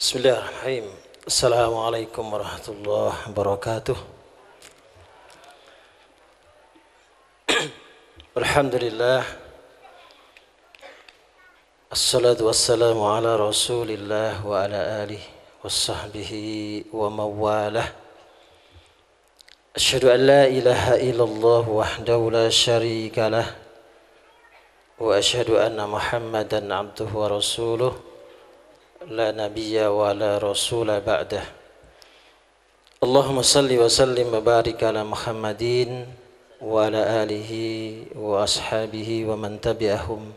Bismillahirrahmanirrahim. Assalamualaikum warahmatullahi wabarakatuh. Alhamdulillah. Assalatu wassalamu ala rasulillah wa ala alihi wa sahbihi wa mawalah. Asyhadu an la ilaha illallah wahdahu la syarika lah. Wa asyhadu anna Muhammadan abduhu wa rasuluh. La nabiyya wa la rasula ba'dah. Allahumma salli wa sallim wa barik ala Muhammadin wa ala alihi wa ashabihi wa man tabi'ahum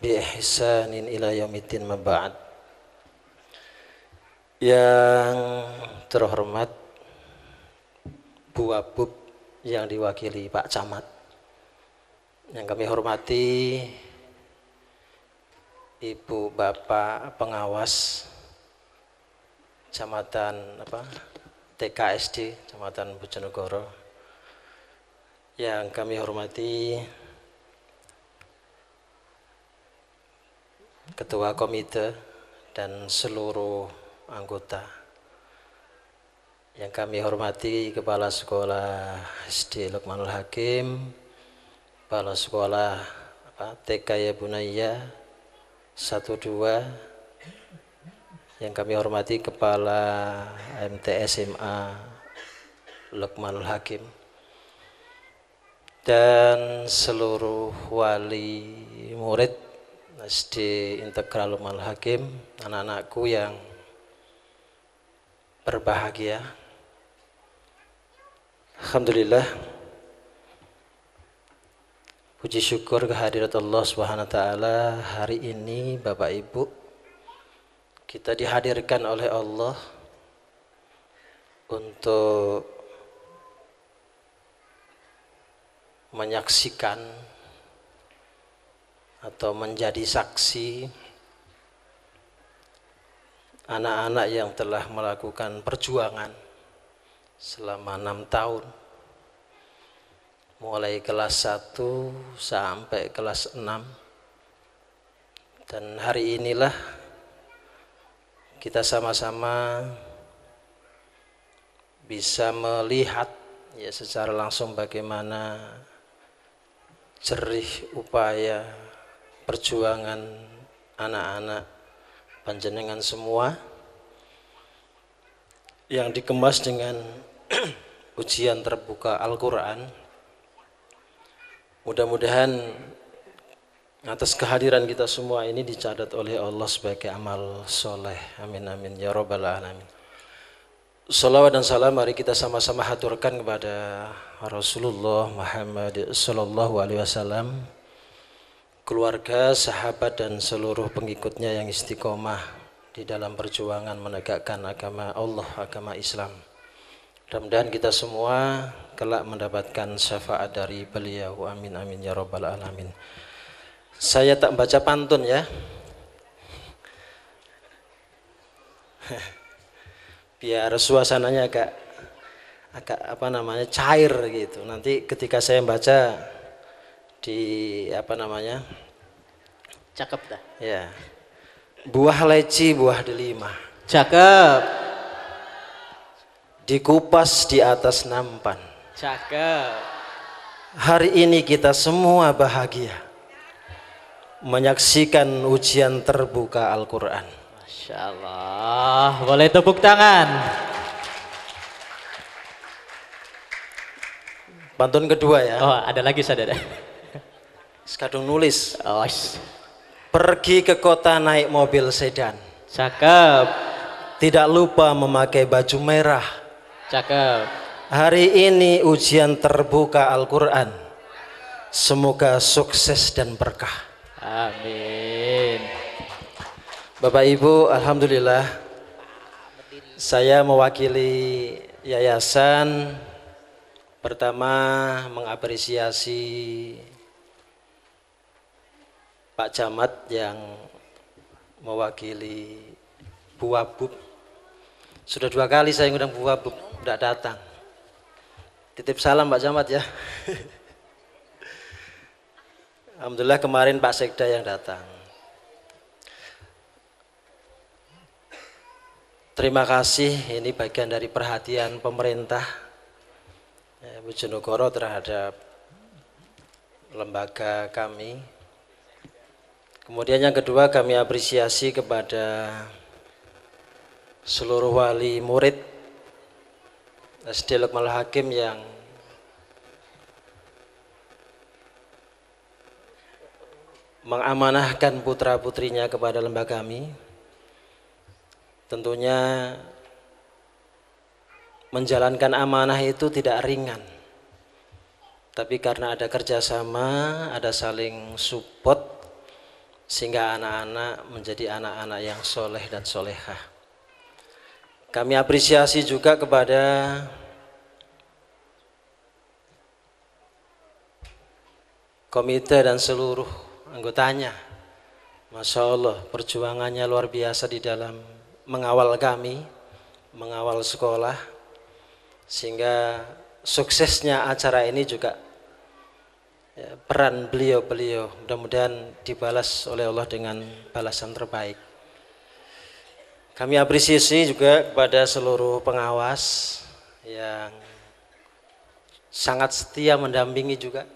bi ihsanin ila yaumiddin ma ba'd. Yang terhormat Bu Wabub yang diwakili Pak Camat, yang kami hormati Ibu Bapak pengawas Kecamatan TKSD Kecamatan Bojonegoro, yang kami hormati Ketua Komite dan seluruh anggota, yang kami hormati Kepala Sekolah SD Luqmanul Hakim, Kepala Sekolah TK Ya Bunaya 1-2, yang kami hormati Kepala MT SMA Luqmanul Hakim, dan seluruh wali murid SD Integral Luqmanul Hakim, anak-anakku yang berbahagia. Alhamdulillah, puji syukur kehadirat Allah Subhanahu wa taala, hari ini Bapak Ibu kita dihadirkan oleh Allah untuk menyaksikan atau menjadi saksi anak-anak yang telah melakukan perjuangan selama 6 tahun, mulai kelas 1 sampai kelas 6, dan hari inilah kita sama-sama bisa melihat ya secara langsung bagaimana jerih upaya perjuangan anak-anak panjenengan semua yang dikemas dengan ujian terbuka Al-Quran. Mudah-mudahan atas kehadiran kita semua ini dicatat oleh Allah sebagai amal soleh. Amin amin ya rabbal alamin. Salawat dan salam mari kita sama-sama haturkan kepada Rasulullah Muhammad sallallahu alaihi wasallam, keluarga, sahabat dan seluruh pengikutnya yang istiqomah di dalam perjuangan menegakkan agama Allah, agama Islam. Mudah-mudahan kita semua kelak mendapatkan syafaat dari beliau. Amin amin ya rabbal alamin. Saya tak baca pantun ya, biar suasananya agak cair gitu. Nanti ketika saya baca di cakep dah ya, buah leci buah delima, cakep, dikupas di atas nampan. cakep. Hari ini kita semua bahagia menyaksikan ujian terbuka Al-Quran. Masya Allah, boleh tepuk tangan. Pantun kedua ya. Oh, ada lagi saudara. Sekadung nulis. Oh, pergi ke kota naik mobil sedan, cakep, tidak lupa memakai baju merah. cakep. Hari ini ujian terbuka Al-Quran, semoga sukses dan berkah. Amin. Bapak Ibu, alhamdulillah saya mewakili yayasan pertama mengapresiasi Pak Camat yang mewakili Bu Wabub. Sudah 2 kali saya ngundang Bu Wabub, tidak datang. Titip salam Pak Camat ya. Alhamdulillah kemarin Pak Sekda yang datang. Terima kasih, ini bagian dari perhatian pemerintah Bojonegoro terhadap lembaga kami. Kemudian yang kedua, kami apresiasi kepada seluruh wali murid SD Lukmanul Hakim yang mengamanahkan putra-putrinya kepada lembaga kami. Tentunya menjalankan amanah itu tidak ringan, tapi karena ada kerjasama, ada saling support, sehingga anak-anak menjadi anak-anak yang soleh dan solehah. Kami apresiasi juga kepada komite dan seluruh anggotanya. Masya Allah, perjuangannya luar biasa di dalam mengawal kami, mengawal sekolah, sehingga suksesnya acara ini juga peran beliau-beliau mudah-mudahan dibalas oleh Allah dengan balasan terbaik. Kami apresiasi juga kepada seluruh pengawas yang sangat setia mendampingi juga,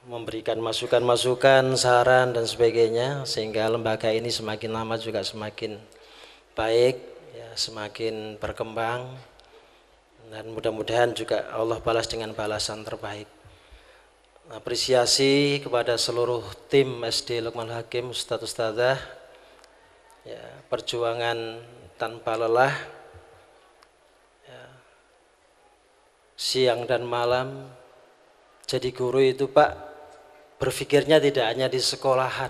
memberikan masukan-masukan, saran dan sebagainya, sehingga lembaga ini semakin lama juga semakin baik, semakin berkembang, dan mudah-mudahan juga Allah balas dengan balasan terbaik. Apresiasi kepada seluruh tim SD Lukmanul Hakim, Ustadz-Ustadzah, perjuangan tanpa lelah, siang dan malam. Jadi guru itu Pak, berpikirnya tidak hanya di sekolahan,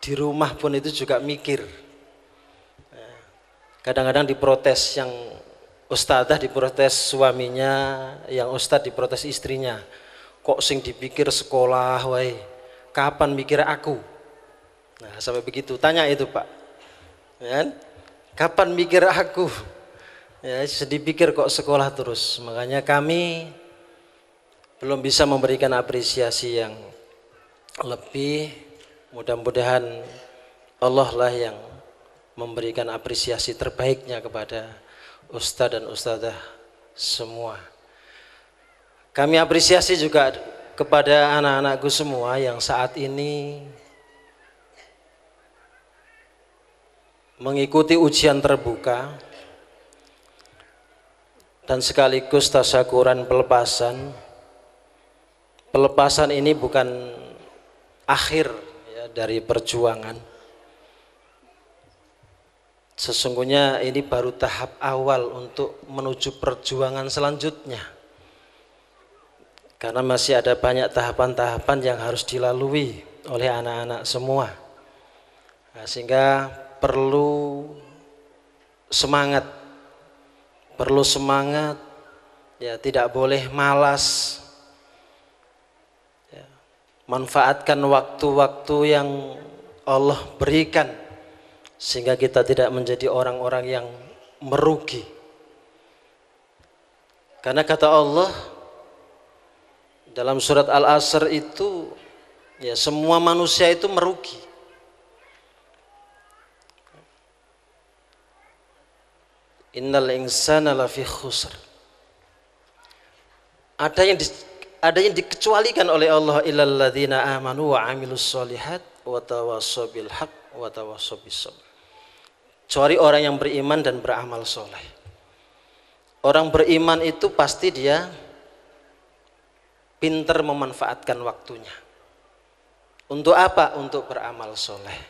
di rumah pun itu juga mikir. Kadang-kadang diprotes, yang ustadzah diprotes suaminya, yang ustadz diprotes istrinya. Kok sing dipikir sekolah, woi, kapan mikir aku? Nah, sampai begitu, tanya itu Pak, kapan mikir aku? Sedih pikir kok sekolah terus. Makanya kami belum bisa memberikan apresiasi yang lebih. Mudah-mudahan Allah lah yang memberikan apresiasi terbaiknya kepada ustadz dan ustadzah semua. Kami apresiasi juga kepada anak-anakku semua yang saat ini mengikuti ujian terbuka dan sekaligus tasyakuran pelepasan. Pelepasan ini bukan akhir dari perjuangan. Sesungguhnya ini baru tahap awal untuk menuju perjuangan selanjutnya. Karena masih ada banyak tahapan-tahapan yang harus dilalui oleh anak-anak semua. Nah, sehingga perlu semangat, tidak boleh malas. Manfaatkan waktu-waktu yang Allah berikan, sehingga kita tidak menjadi orang-orang yang merugi. Karena kata Allah dalam surat Al-Asr itu, semua manusia itu merugi. Innal insana lafi khusr. Ada yang dikecualikan oleh Allah, illal ladzina amanu wa amilus solihat wa tawassaw bil haq wa tawassaw bis sabr. Kecuali orang yang beriman dan beramal soleh. Orang beriman itu pasti dia pintar memanfaatkan waktunya. Untuk apa? Untuk beramal soleh.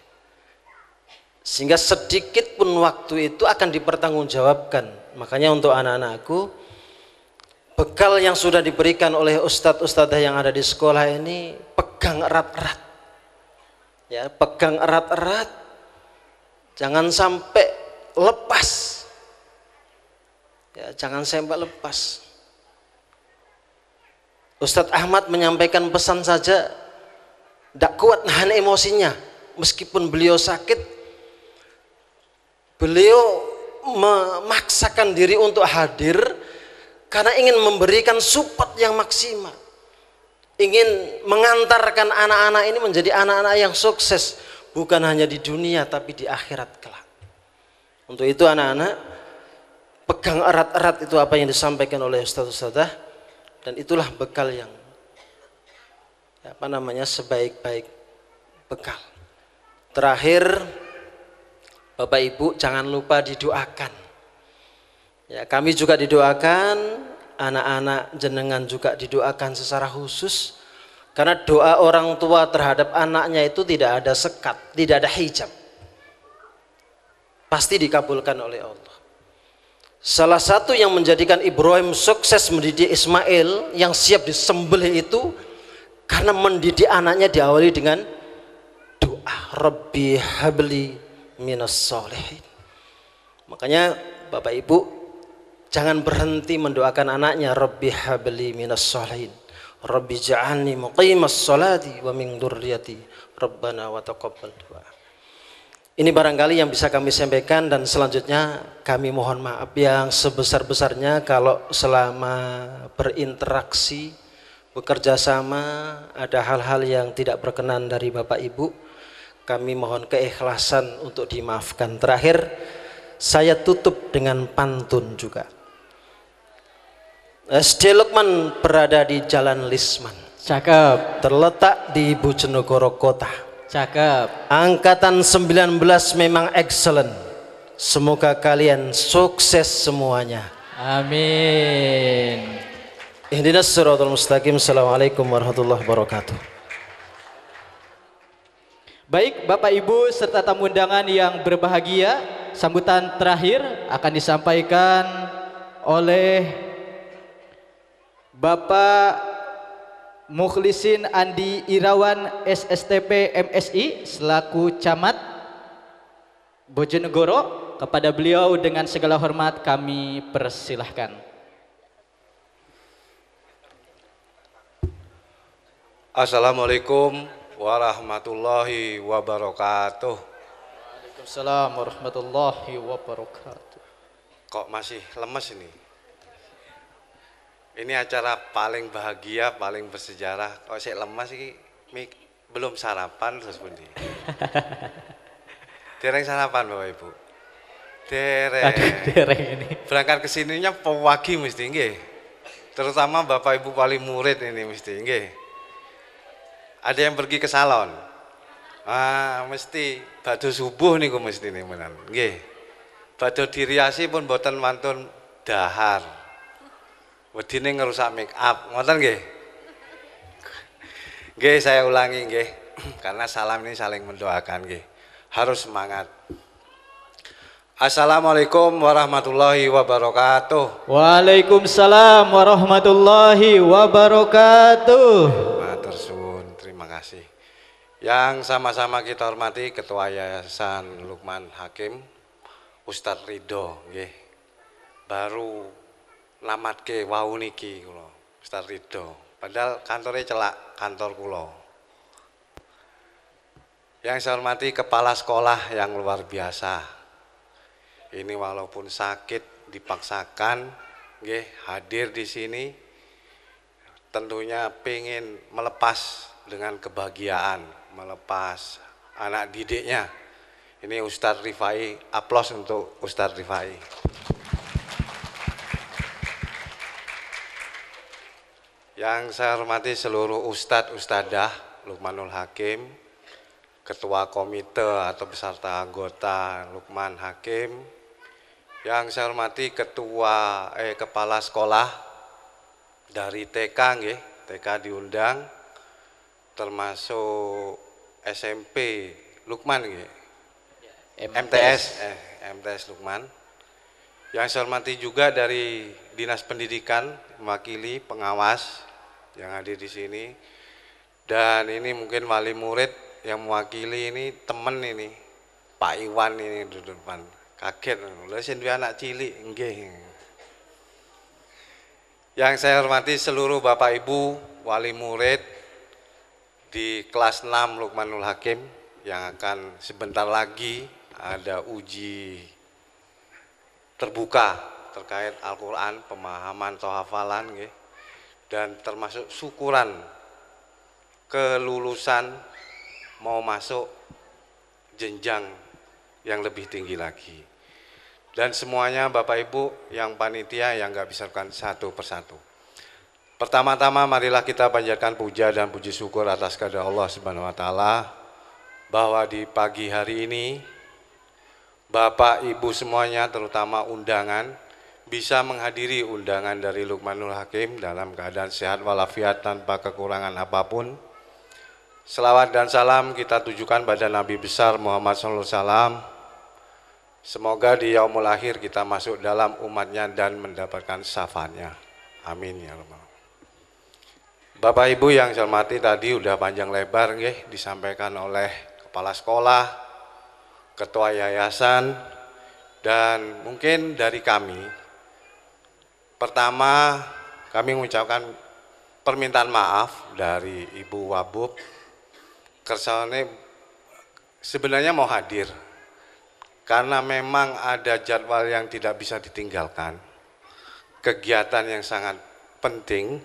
Sehingga sedikit pun waktu itu akan dipertanggungjawabkan. Makanya untuk anak-anakku, bekal yang sudah diberikan oleh ustadz-ustadzah yang ada di sekolah ini, pegang erat-erat. Pegang erat-erat. Jangan sampai lepas. Jangan sampai lepas. Ustadz Ahmad menyampaikan pesan saja, tidak kuat nahan emosinya. Meskipun beliau sakit, beliau memaksakan diri untuk hadir, karena ingin memberikan support yang maksimal, ingin mengantarkan anak-anak ini menjadi anak-anak yang sukses, bukan hanya di dunia tapi di akhirat kelak. Untuk itu anak-anak pegang erat-erat itu apa yang disampaikan oleh Ustaz-Ustazah, dan itulah bekal yang sebaik-baik bekal. Terakhir, Bapak Ibu jangan lupa didoakan. Ya, kami juga didoakan, anak-anak jenengan juga didoakan secara khusus, karena doa orang tua terhadap anaknya itu tidak ada sekat, tidak ada hijab, pasti dikabulkan oleh Allah. Salah satu yang menjadikan Ibrahim sukses mendidik Ismail yang siap disembelih itu karena mendidik anaknya diawali dengan doa, Rabbi habli minas sholihin. Makanya Bapak Ibu jangan berhenti mendoakan anaknya, Rabbi habli minas sholihin, Rabbi ja'alni muqimas sholati wa min dzurriyyati Rabbana wa taqabbal du'a. Ini barangkali yang bisa kami sampaikan, dan selanjutnya kami mohon maaf yang sebesar-besarnya kalau selama berinteraksi, bekerja sama, ada hal-hal yang tidak berkenan dari Bapak Ibu. Kami mohon keikhlasan untuk dimaafkan. Terakhir, saya tutup dengan pantun juga. SD Lukman berada di Jalan Lisman. Cakep. Terletak di Bojonegoro Kota. Cakep. Angkatan 19 memang excellent. Semoga kalian sukses semuanya. Amin. Ihdinas siratal mustaqim. Assalamualaikum warahmatullahi wabarakatuh. Baik Bapak Ibu serta tamu undangan yang berbahagia, sambutan terakhir akan disampaikan oleh Bapak Mukhlisin Andi Irawan SSTP MSI selaku Camat Bojonegoro. Kepada beliau dengan segala hormat kami persilahkan. Assalamualaikum warahmatullahi wabarakatuh. Waalaikumsalam warahmatullahi wabarakatuh. Kok masih lemes ini? Ini acara paling bahagia, paling bersejarah. Kok saya lemas ini, belum sarapan terus pundi. Dereng sarapan Bapak Ibu. Dereng ini. Berangkat ke sininya pagi mesti nggih. Terutama Bapak Ibu wali murid ini mesti nggih. Ada yang pergi ke salon. Mesti badhe subuh niku mesti nih menan. Nggih. Badhe diriasi pun boten wantun dahar. Wedine ngerusak make up, ngoten nggih? Nggih, saya ulangi nggih. Karena salam ini saling mendoakan nggih. Harus semangat. Assalamualaikum warahmatullahi wabarakatuh. Waalaikumsalam warahmatullahi wabarakatuh. Matur suwun, terima kasih. Yang sama-sama kita hormati Ketua Yayasan Lukman Hakim, Ustadz Ridho nggih. Baru namatke wau niki kula, Ustaz Ridho. Padahal kantornya celak kantor kula. Yang saya hormati kepala sekolah yang luar biasa. Ini walaupun sakit dipaksakan nggih hadir di sini. Tentunya pengen melepas dengan kebahagiaan, melepas anak didiknya. Ini Ustadz Rifai, aplaus untuk Ustadz Rifai. Yang saya hormati seluruh Ustadz Ustadzah Lukmanul Hakim, Ketua Komite atau beserta anggota Lukman Hakim. Yang saya hormati Kepala Sekolah dari TK nggih, TK diundang, termasuk SMP Lukman nggih. MTS Lukman. Yang saya hormati juga dari Dinas Pendidikan, mewakili pengawas yang hadir di sini. Dan ini mungkin wali murid yang mewakili ini temen ini, Pak Iwan ini di depan. Kaget, lha sing duwe anak cilik nggih. Yang saya hormati seluruh Bapak Ibu wali murid di kelas 6 Lukmanul Hakim yang akan sebentar lagi ada uji terbuka terkait Al-Quran, pemahaman atau hafalan nggih. Dan termasuk syukuran kelulusan mau masuk jenjang yang lebih tinggi lagi. dan semuanya Bapak Ibu yang panitia yang nggak bisa satu persatu. Pertama-tama marilah kita panjatkan puja dan puji syukur atas kepada Allah Subhanahu wa taala bahwa di pagi hari ini Bapak Ibu semuanya terutama undangan bisa menghadiri undangan dari Luqmanul Hakim dalam keadaan sehat walafiat tanpa kekurangan apapun. Selawat dan salam kita tujukan pada Nabi besar Muhammad SAW. Semoga di yaumul akhir kita masuk dalam umatnya dan mendapatkan syafaatnya. Amin ya rabbal alamin. Bapak Ibu yang saya hormati, tadi udah panjang lebar nggih disampaikan oleh kepala sekolah, ketua yayasan, dan mungkin dari kami. Pertama, kami mengucapkan permintaan maaf dari Ibu Wabub. Kersane sebenarnya mau hadir, karena memang ada jadwal yang tidak bisa ditinggalkan, kegiatan yang sangat penting,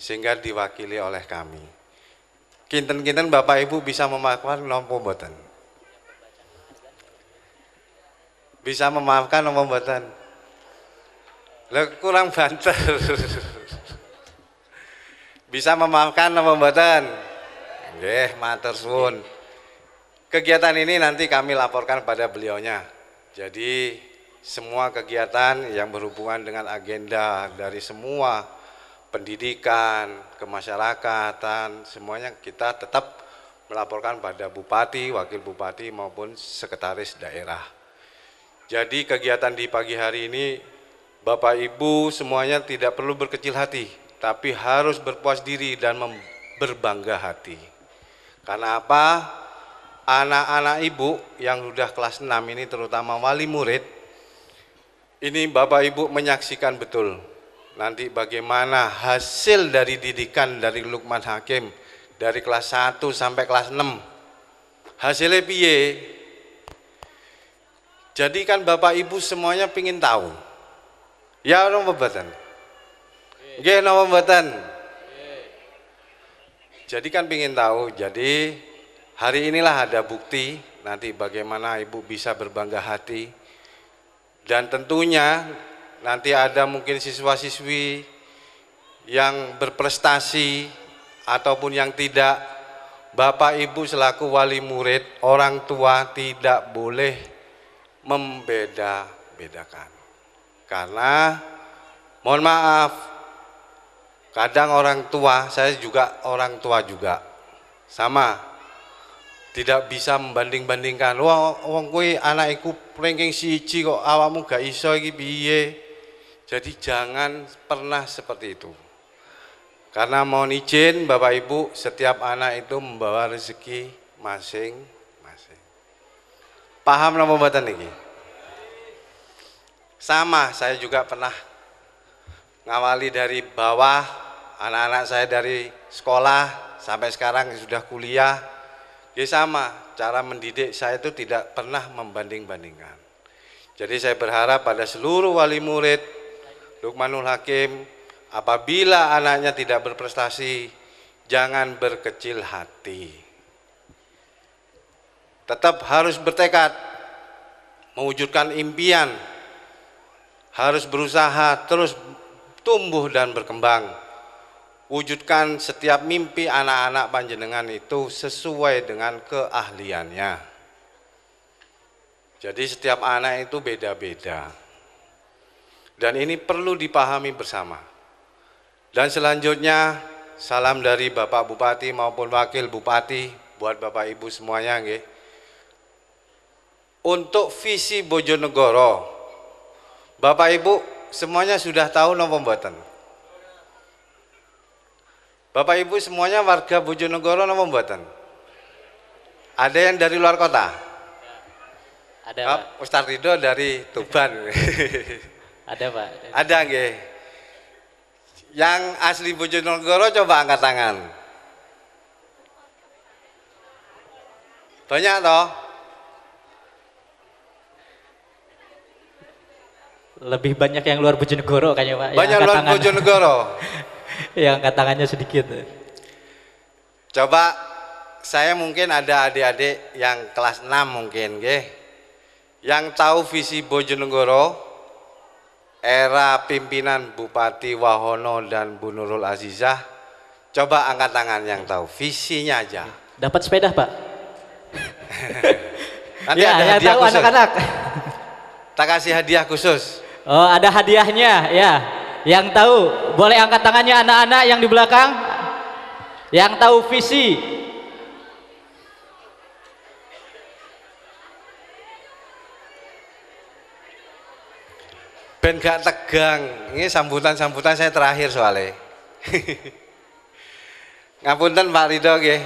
sehingga diwakili oleh kami. Kinten-kinten Bapak Ibu bisa memaafkan napa mboten? Bisa memaafkan napa mboten? Lah kurang banter. Bisa memaafkan napa mboten? Nggih, matur suwun. Kegiatan ini nanti kami laporkan pada beliaunya. Jadi semua kegiatan yang berhubungan dengan agenda dari semua pendidikan, kemasyarakatan, semuanya kita tetap melaporkan pada Bupati, Wakil Bupati maupun Sekretaris Daerah. Jadi kegiatan di pagi hari ini Bapak Ibu semuanya tidak perlu berkecil hati, tapi harus berpuas diri dan berbangga hati. Karena apa? Anak-anak ibu yang sudah kelas 6 ini terutama wali murid, ini Bapak Ibu menyaksikan betul nanti bagaimana hasil dari didikan dari Luqman Hakim dari kelas 1 sampai kelas 6. Hasilnya piye? Jadi kan Bapak Ibu semuanya pingin tahu. Ya orang pembatan. Nggih napa mboten? Jadi kan pingin tahu. Jadi hari inilah ada bukti nanti bagaimana Ibu bisa berbangga hati. Dan tentunya nanti ada mungkin siswa-siswi yang berprestasi ataupun yang tidak. Bapak Ibu selaku wali murid, orang tua tidak boleh membeda-bedakan. Karena mohon maaf, kadang orang tua, saya juga orang tua juga sama. Tidak bisa membanding-bandingkan. Wah, wong kuwi anakku ranking 1 kok awakmu gak iso iki piye. Jadi jangan pernah seperti itu. Karena mohon izin Bapak Ibu, setiap anak itu membawa rezeki masing-masing. Paham napa mboten niki? Sama, saya juga pernah ngawali dari bawah, anak-anak saya dari sekolah sampai sekarang sudah kuliah. Ya sama, cara mendidik saya itu tidak pernah membanding-bandingkan. Jadi saya berharap pada seluruh wali murid Luqmanul Hakim, apabila anaknya tidak berprestasi, jangan berkecil hati. Tetap harus bertekad, mewujudkan impian, harus berusaha terus tumbuh dan berkembang. Wujudkan setiap mimpi anak-anak panjenengan itu sesuai dengan keahliannya. Jadi setiap anak itu beda-beda. Dan ini perlu dipahami bersama. Dan selanjutnya salam dari Bapak Bupati maupun Wakil Bupati buat Bapak Ibu semuanya nggih. Untuk visi Bojonegoro, Bapak Ibu semuanya sudah tahu napa mboten? Bapak Ibu semuanya warga Bojonegoro napa mboten? Ada yang dari luar kota? Ada, Pak. Ustaz Ridho dari Tuban. Ada, Pak. Ada nggih. Yang asli Bojonegoro coba angkat tangan. Banyak toh? Lebih banyak yang luar Bojonegoro kayaknya, Pak. Banyak luar Bojonegoro. Yang angkat tangannya sedikit. Coba saya mungkin ada adik-adik yang kelas 6 mungkin nggih. Yang tahu visi Bojonegoro era pimpinan Bupati Wahono dan Bu Nurul Azizah, coba angkat tangan yang tahu visinya aja. Dapat sepeda, Pak. Nanti Ya, ada yang hadiah tahu khusus. anak-anak. Tak kasih hadiah khusus. Oh, ada hadiahnya, ya. Yang tahu, boleh angkat tangannya anak-anak yang di belakang. Yang tahu visi. Ben gak tegang. Ini sambutan-sambutan saya terakhir soalnya. Ngapunten Pak Ridho nggih.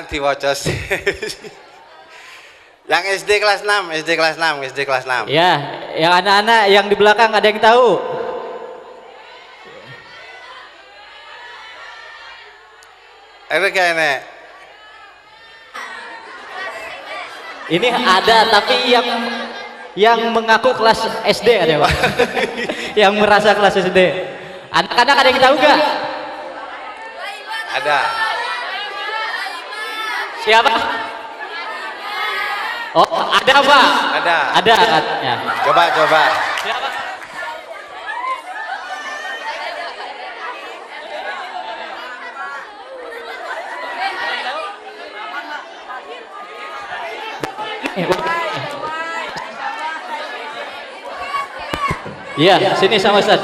Diwaca yang SD kelas 6, SD kelas 6, SD kelas 6. Ya, yang anak-anak yang di belakang ada yang tahu. Ini kayaknya Ini ada tapi yang mengaku kelas SD ada, Pak. Yang merasa kelas SD. Anak-anak ada yang tahu gak? ada. Siapa? Oh, ada, Pak. Ada. Ada katanya. Coba. Siapa? Iya, sini sama Ustaz.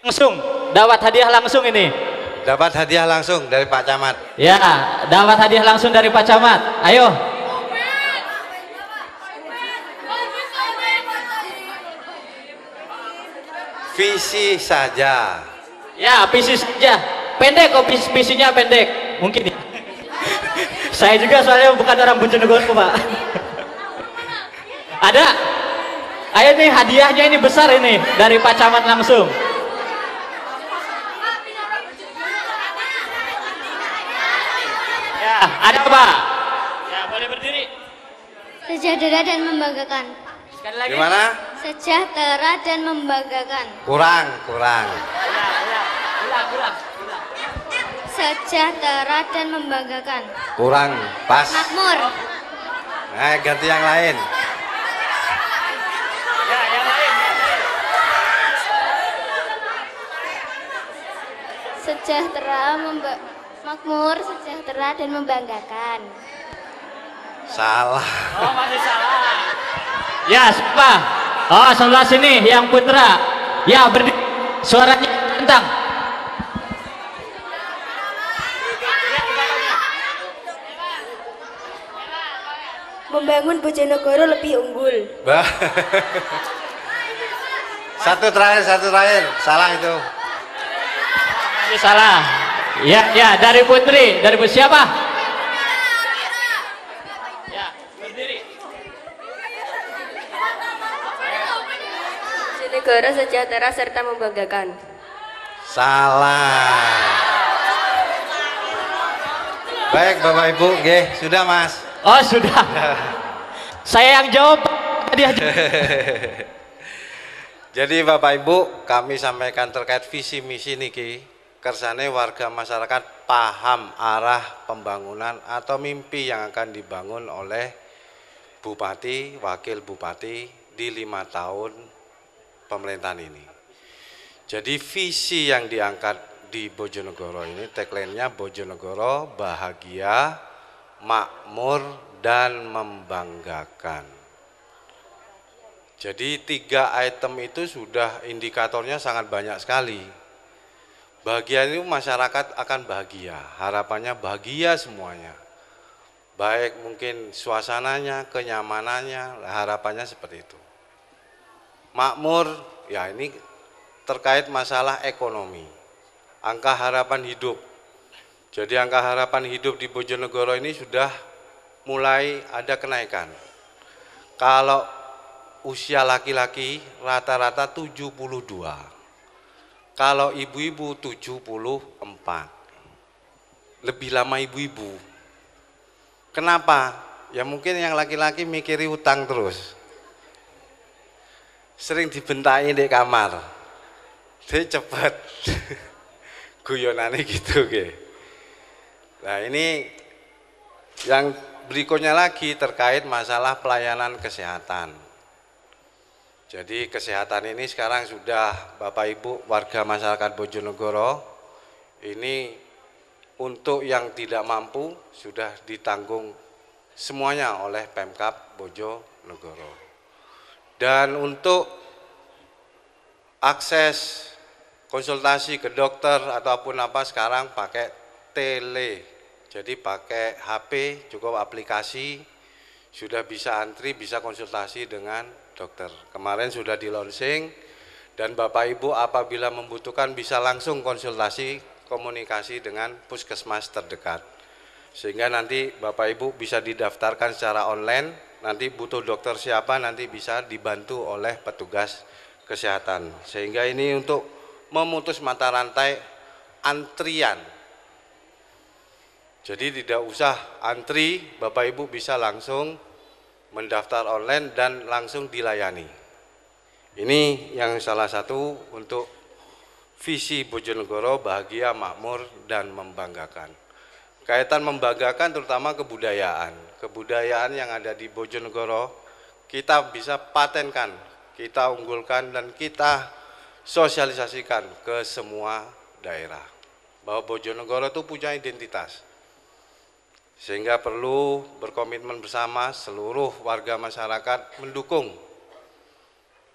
Langsung, dapat hadiah langsung ini. Dapat hadiah langsung dari Pak Camat. Ya, dapat hadiah langsung dari Pak Camat. Ayo. Visi saja. Ya, visi saja. Pendek kok visinya pendek. Mungkin ya. Saya juga soalnya bukan orang Bojonegoro, Pak. Ada? Ayo nih hadiahnya ini besar ini dari Pak Camat langsung. Ya, ada Pak. Ya, boleh berdiri. Sejahtera dan membanggakan. Sekali lagi. Gimana? Sejahtera dan membanggakan. Kurang. Ulang. Sejahtera dan membanggakan. Kurang. Pas. Makmur. Nah, ganti yang lain. Ya, yang lain. Makmur, sejahtera dan membanggakan. Salah. Oh, masih salah. Ya, siapa? Oh, sebelah sini yang putra. Ya, berdiri. Suaranya tentang. Membangun Bojonegoro lebih unggul. Bah. Satu terakhir. Salah itu. Masih salah. Ya, dari putri. Dari siapa? Ya, berdiri. Bojonegoro sejahtera serta membanggakan. Salah. Baik Bapak Ibu, nggih, sudah Mas. Oh, sudah. Saya yang jawab. Jadi Bapak Ibu, kami sampaikan terkait visi misi niki, kersane warga masyarakat paham arah pembangunan atau mimpi yang akan dibangun oleh Bupati, Wakil Bupati di 5 tahun pemerintahan ini. Jadi visi yang diangkat di Bojonegoro ini, tagline-nya Bojonegoro bahagia, makmur, dan membanggakan. Jadi 3 item itu sudah indikatornya sangat banyak sekali. Bahagia itu masyarakat akan bahagia, harapannya bahagia semuanya. Baik mungkin suasananya, kenyamanannya, harapannya seperti itu. Makmur, ya ini terkait masalah ekonomi. Angka harapan hidup. Jadi angka harapan hidup di Bojonegoro ini sudah mulai ada kenaikan. Kalau usia laki-laki rata-rata 72. Kalau ibu-ibu 74. Lebih lama ibu-ibu. Kenapa? Ya mungkin yang laki-laki mikiri utang terus. Sering dibentai di kamar. cepet. Guyonane gitu ge. Nah, ini yang berikutnya lagi terkait masalah pelayanan kesehatan. Jadi kesehatan ini sekarang sudah Bapak Ibu warga masyarakat Bojonegoro ini untuk yang tidak mampu sudah ditanggung semuanya oleh Pemkab Bojonegoro. Dan untuk akses konsultasi ke dokter ataupun apa sekarang pakai tele. Jadi pakai HP, cukup aplikasi, sudah bisa antri, bisa konsultasi dengan dokter. Kemarin sudah di launching dan Bapak Ibu apabila membutuhkan bisa langsung konsultasi, komunikasi dengan puskesmas terdekat. Sehingga nanti Bapak Ibu bisa didaftarkan secara online, nanti butuh dokter siapa nanti bisa dibantu oleh petugas kesehatan. Sehingga ini untuk memutus mata rantai antrian. Jadi tidak usah antri, Bapak Ibu bisa langsung mendaftar online dan langsung dilayani. Ini yang salah satu untuk visi Bojonegoro bahagia, makmur, dan membanggakan. Kaitan membanggakan terutama kebudayaan. Kebudayaan yang ada di Bojonegoro kita bisa patenkan, kita unggulkan dan kita sosialisasikan ke semua daerah. Bahwa Bojonegoro itu punya identitas. Sehingga perlu berkomitmen bersama seluruh warga masyarakat mendukung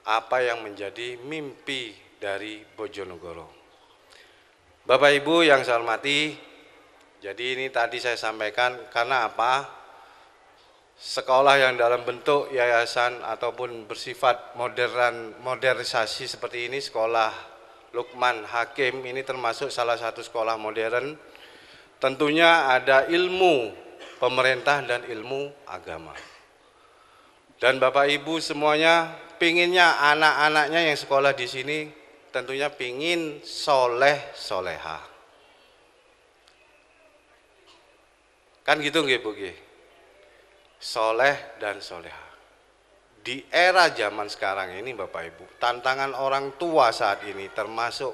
apa yang menjadi mimpi dari Bojonegoro. Bapak Ibu yang saya hormati, jadi ini tadi saya sampaikan karena apa? Sekolah yang dalam bentuk yayasan ataupun bersifat modernisasi seperti ini, sekolah Lukman Hakim ini termasuk salah satu sekolah modern. Tentunya ada ilmu pemerintah dan ilmu agama. Dan Bapak Ibu semuanya pinginnya anak-anaknya yang sekolah di sini tentunya pingin soleh soleha. Kan gitu nggih Bu nggih? Soleh dan soleha. Di era zaman sekarang ini Bapak Ibu, tantangan orang tua saat ini termasuk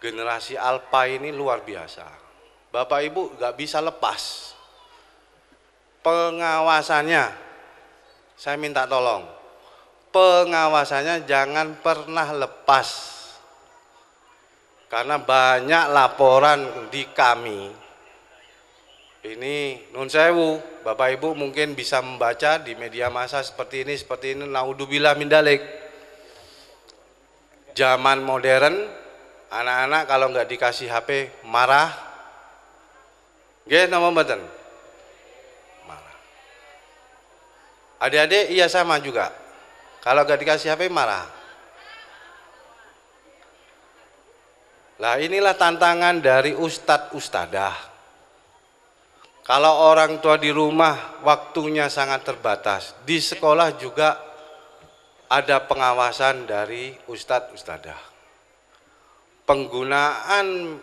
generasi Alpha ini luar biasa. Bapak Ibu nggak bisa lepas pengawasannya. Saya minta tolong, pengawasannya jangan pernah lepas. Karena banyak laporan di kami. Ini nun sewu, Bapak Ibu mungkin bisa membaca di media massa seperti ini, naudzubillah min dzalik. Zaman modern, anak-anak kalau nggak dikasih HP marah. Nggih, napa mboten? Marah. Adik-adik iya sama juga. Kalau nggak dikasih HP marah. Lah inilah tantangan dari ustadz ustadah. Kalau orang tua di rumah waktunya sangat terbatas, di sekolah juga ada pengawasan dari ustadz ustadah. Penggunaan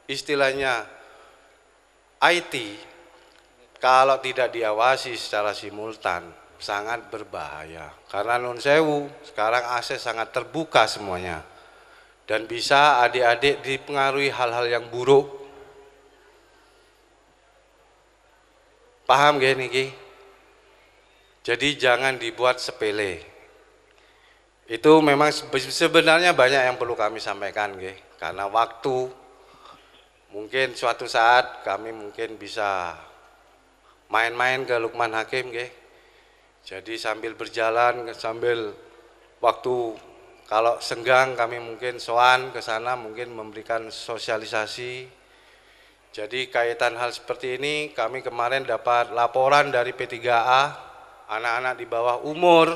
istilahnya IT kalau tidak diawasi secara simultan sangat berbahaya. Karena nun sewu sekarang akses sangat terbuka semuanya. Dan bisa adik-adik dipengaruhi hal-hal yang buruk. Paham gak niki? Jadi jangan dibuat sepele. Itu memang sebenarnya banyak yang perlu kami sampaikan nggih. Karena waktu mungkin suatu saat kami mungkin bisa main-main ke Lukman Hakim nggih. Jadi sambil berjalan, sambil waktu kalau senggang kami mungkin sowan ke sana mungkin memberikan sosialisasi. Jadi kaitan hal seperti ini kami kemarin dapat laporan dari P3A, anak-anak di bawah umur,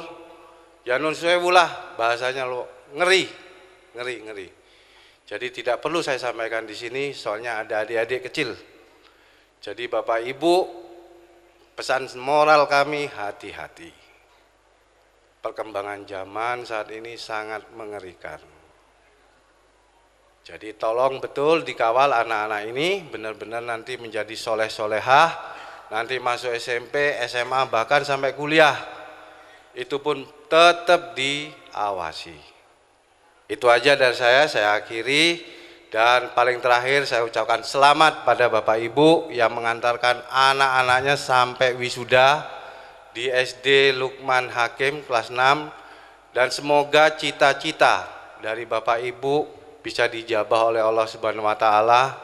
ya nun sewu lah bahasanya lo ngeri. Jadi tidak perlu saya sampaikan di sini, soalnya ada adik-adik kecil. Jadi Bapak Ibu, pesan moral kami hati-hati. Perkembangan zaman saat ini sangat mengerikan. Jadi tolong betul dikawal anak-anak ini, benar-benar nanti menjadi soleh-solehah, nanti masuk SMP, SMA, bahkan sampai kuliah. Itu pun tetap diawasi. Itu aja dari saya akhiri. Dan paling terakhir saya ucapkan selamat pada Bapak Ibu yang mengantarkan anak-anaknya sampai wisuda di SD Lukman Hakim kelas 6, dan semoga cita-cita dari Bapak Ibu bisa dijabah oleh Allah Subhanahu wa taala,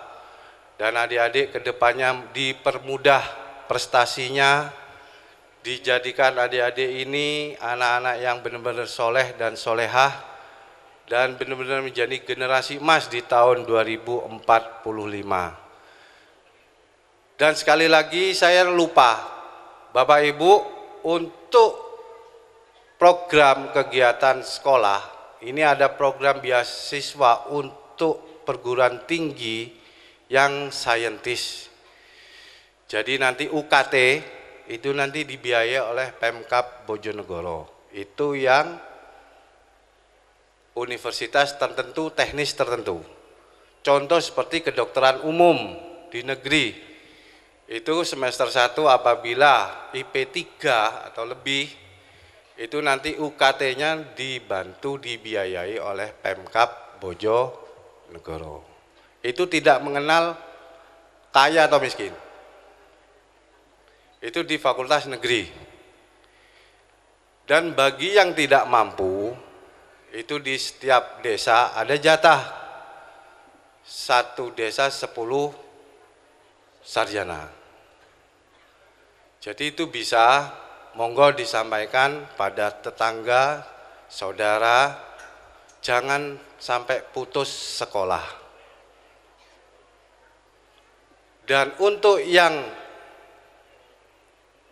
dan adik-adik kedepannya dipermudah prestasinya, dijadikan adik-adik ini anak-anak yang benar-benar soleh dan solehah, dan benar-benar menjadi generasi emas di tahun 2045. Dan sekali lagi saya lupa, Bapak Ibu, untuk program kegiatan sekolah, ini ada program beasiswa untuk perguruan tinggi yang saintis. Jadi nanti UKT itu nanti dibiayai oleh Pemkab Bojonegoro. Itu yang universitas tertentu, teknis tertentu. Contoh seperti kedokteran umum di negeri. Itu semester 1 apabila IP 3 atau lebih, itu nanti UKT-nya dibantu dibiayai oleh Pemkab Bojonegoro. Itu tidak mengenal kaya atau miskin. Itu di fakultas negeri. Dan bagi yang tidak mampu, itu di setiap desa ada jatah, satu desa 10 sarjana. Jadi itu bisa monggo disampaikan pada tetangga, saudara, jangan sampai putus sekolah. Dan untuk yang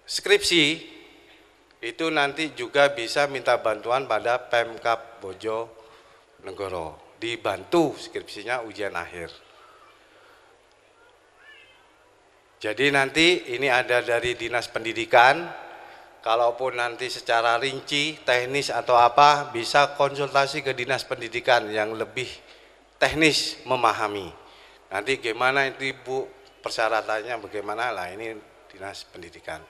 skripsi itu nanti juga bisa minta bantuan pada Pemkab Bojonegoro, dibantu skripsinya ujian akhir. Jadi nanti ini ada dari Dinas Pendidikan, kalaupun nanti secara rinci, teknis atau apa, bisa konsultasi ke Dinas Pendidikan yang lebih teknis memahami. Nanti gimana itu Bu persyaratannya bagaimana lah, ini Dinas Pendidikan.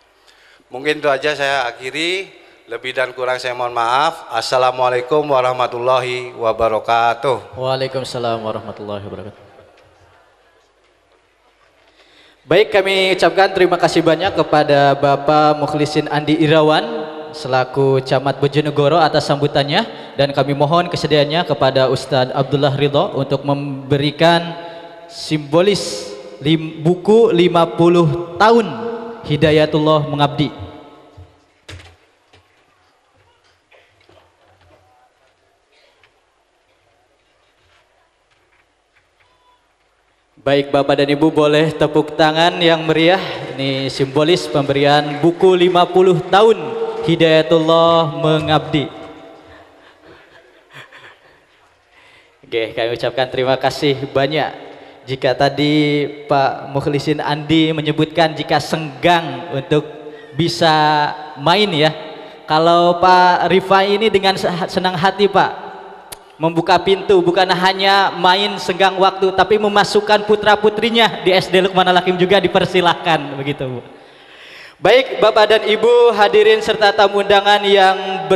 Mungkin itu aja saya akhiri, lebih dan kurang saya mohon maaf. Assalamualaikum warahmatullahi wabarakatuh. Waalaikumsalam warahmatullahi wabarakatuh. Baik, kami ucapkan terima kasih banyak kepada Bapak Mukhlisin Andi Irawan selaku Camat Bojonegoro atas sambutannya, dan kami mohon kesediaannya kepada Ustadz Abdullah Ridho untuk memberikan simbolis buku 50 tahun Hidayatullah Mengabdi. Baik Bapak dan Ibu, boleh tepuk tangan yang meriah. Ini simbolis pemberian buku 50 tahun Hidayatullah Mengabdi. Oke, kami ucapkan terima kasih banyak. Jika tadi Pak Mukhlisin Andi menyebutkan jika senggang untuk bisa main ya, kalau Pak Rifai ini dengan senang hati Pak membuka pintu, bukan hanya main senggang waktu, tapi memasukkan putra putrinya di SD Lukman Al-Hakim juga dipersilahkan begitu Bu. Baik Bapak dan Ibu hadirin serta tamu undangan yang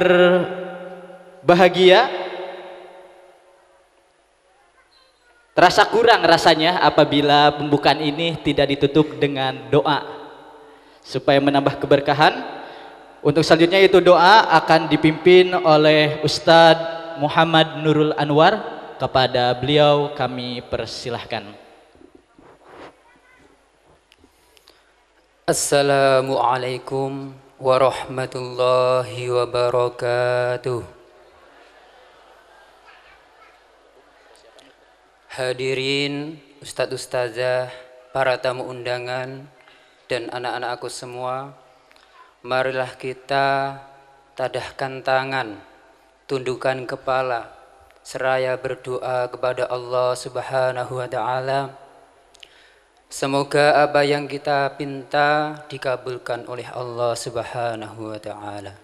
berbahagia, terasa kurang rasanya apabila pembukaan ini tidak ditutup dengan doa supaya menambah keberkahan. Untuk selanjutnya itu doa akan dipimpin oleh Ustadz Muhammad Nurul Anwar. Kepada beliau kami persilahkan. Assalamualaikum warahmatullahi wabarakatuh. Hadirin, Ustadz Ustazah, para tamu undangan, dan anak-anakku semua, marilah kita tadahkan tangan, tundukkan kepala, seraya berdoa kepada Allah Subhanahu wa Ta'ala. Semoga apa yang kita pinta dikabulkan oleh Allah Subhanahu wa Ta'ala.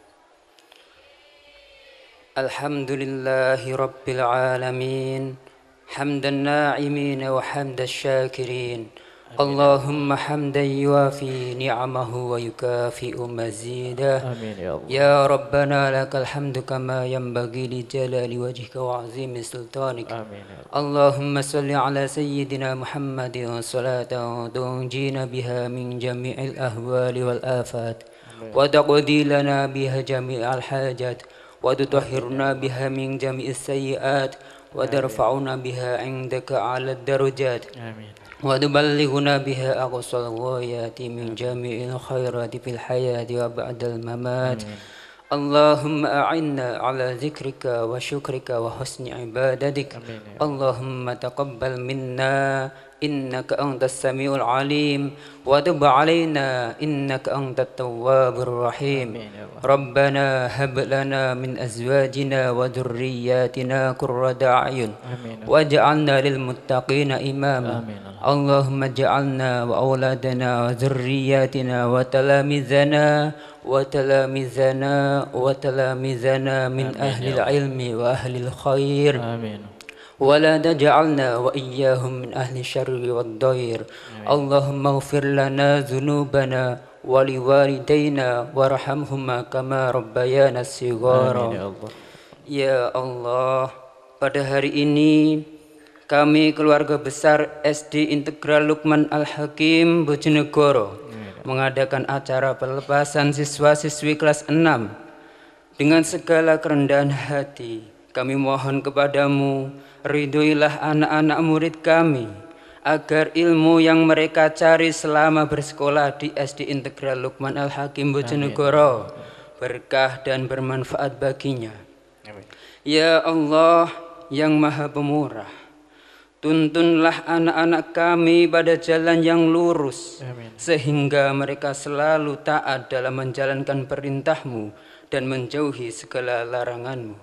Alhamdulillahi Rabbil Alamin. حمد الناعمين وحمد الشاكرين اللهم حمدا يوافي نعمه ويكافئ مزيده. آمين يا الله. يا ربنا لك الحمد كما ينبغي لجلال وجهك وعظيم سلطانك. آمين يا الله. اللهم صل على سيدنا محمد صلاة تنجينا بها من جميع الأهوال والآفات وتقضي لنا بها جميع الحاجات وتطهرنا بها من جميع السيئات وترفعنا بها عندك على الدرجات. آمين. وتبلغنا بها أقصى الغايات من جميع الخيرات في الحياة وبعد الممات. اللهم أعنا على ذكرك وشكرك وحسن عبادتك. اللهم تقبل منا إنك أنت السميع العليم وتب علينا إنك أنت التواب الرحيم. ربنا هب لنا من أزواجنا وذرياتنا قرة أعين واجعلنا للمتقين إماما. اللهم اجعلنا وأولادنا وذرياتنا وتلاميذنا من أهل العلم وأهل الخير. آمين. ولا تجعلنا وإياهم من أهل الشر والضير. اللهم اغفر لنا ذنوبنا ولوالدينا وارحمهما كما ربيانا صغارا. Ya Allah, pada hari ini kami keluarga besar SD Integral Lukman Al-Hakim Bojonegoro mengadakan acara pelepasan siswa-siswi kelas 6. Dengan segala kerendahan hati kami mohon kepadamu, ridhoilah anak-anak murid kami agar ilmu yang mereka cari selama bersekolah di SD Integral Lukman Al-Hakim Bojonegoro berkah dan bermanfaat baginya. Ya Allah yang Maha Pemurah, tuntunlah anak-anak kami pada jalan yang lurus sehingga mereka selalu taat dalam menjalankan perintah-Mu dan menjauhi segala larangan-Mu.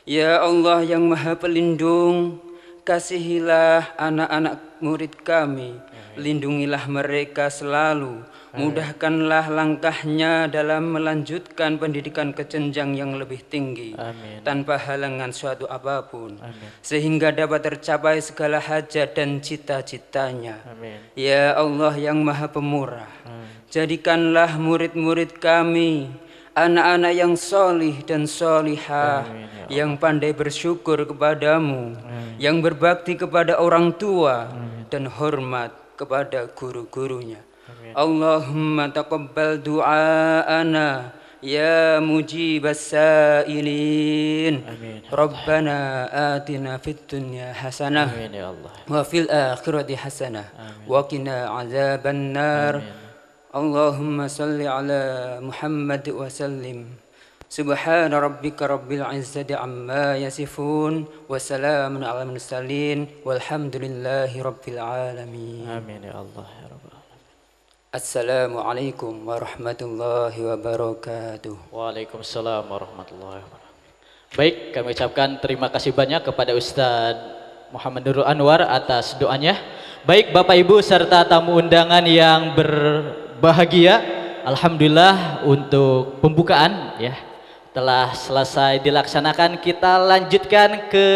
Ya Allah yang Maha Pelindung, kasihilah anak-anak murid kami, lindungilah mereka selalu, mudahkanlah langkahnya dalam melanjutkan pendidikan ke jenjang yang lebih tinggi tanpa halangan suatu apapun, sehingga dapat tercapai segala hajat dan cita-citanya. Ya Allah yang Maha Pemurah, jadikanlah murid-murid kami anak-anak yang solih dan solihah, yang pandai bersyukur kepadamu, yang berbakti kepada orang tua dan hormat kepada guru-gurunya. Allahumma taqabbal du'aana ya mujibas sa'ilin. Rabbana atina fid dunya hasanah wa fil akhirati hasanah wa qina azaban nar. Allahumma salli ala Muhammad wa sallim. Subhana rabbika rabbil izzati amma yasifun wa salamun ala mursalin walhamdulillahi rabbil alamin. Amin ya Allah ya Rabbal alamin. Assalamualaikum warahmatullahi wabarakatuh. Waalaikumsalam warahmatullahi wabarakatuh. Baik, kami ucapkan terima kasih banyak kepada Ustadz Muhammad Nurul Anwar atas doanya. Baik Bapak Ibu serta tamu undangan yang berbahagia, alhamdulillah untuk pembukaan ya telah selesai dilaksanakan. Kita lanjutkan ke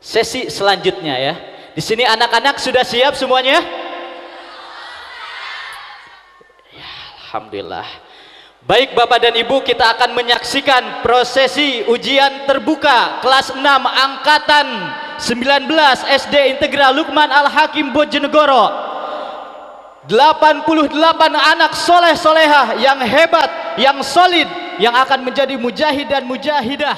sesi selanjutnya ya. Di sini anak-anak sudah siap semuanya? Ya, alhamdulillah. Baik Bapak dan Ibu, kita akan menyaksikan prosesi ujian terbuka kelas 6 angkatan 19 SD Integral Lukman Al-Hakim Bojonegoro. 88 anak soleh solehah yang hebat, yang solid, yang akan menjadi mujahid dan mujahidah